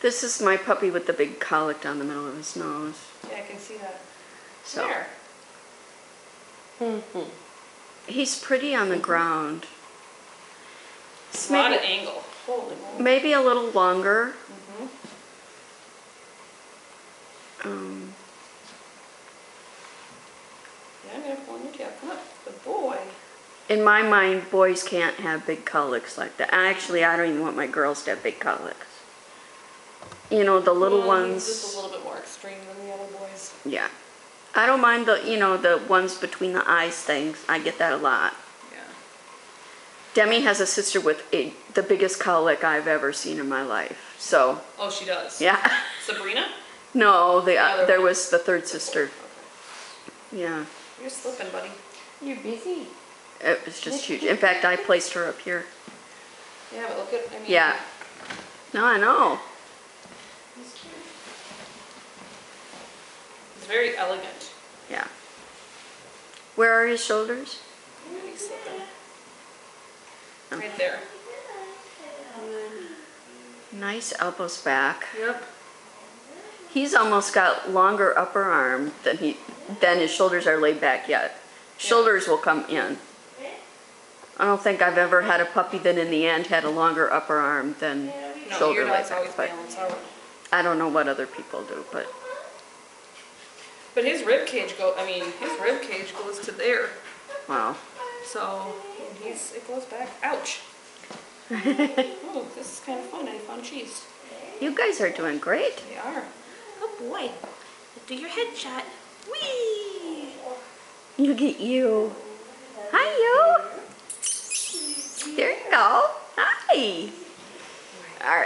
This is my puppy with the big colic down the middle of his nose. Yeah, I can see that. So. There. He's pretty on the ground. It's a lot of angle. Holy moly. Maybe a little longer. Yeah, I'm gonna pull on your tail. Come up. Good boy. In my mind, boys can't have big colics like that. Actually, I don't even want my girls to have big colics. You know, the little ones. He's just a little bit more extreme than the other boys. Yeah. I don't mind the, you know, the ones between the eyes things. I get that a lot. Yeah. Demi has a sister with the biggest colic I've ever seen in my life. So. Oh, she does? Yeah. Sabrina? No, there was the third sister. Okay. Yeah. You're slipping, buddy. You're busy. It was just huge. In fact, I placed her up here. Yeah, but look at, I mean. Yeah. No, I know. He's very elegant. Yeah. Where are his shoulders? He's slipping. Right there. Nice elbows back. Yep. He's almost got longer upper arm than his shoulders are laid back yet. Shoulders will come in. I don't think I've ever had a puppy that in the end had a longer upper arm than shoulder laid back. Always balance out. I don't know what other people do, but his rib cage goes to there. wow. So it goes back. Ouch. Oh, this is kind of fun. I found cheese. You guys are doing great. They are. Oh boy. Do your headshot. Whee! Look at you. Hi, you. There you go. Hi. All right.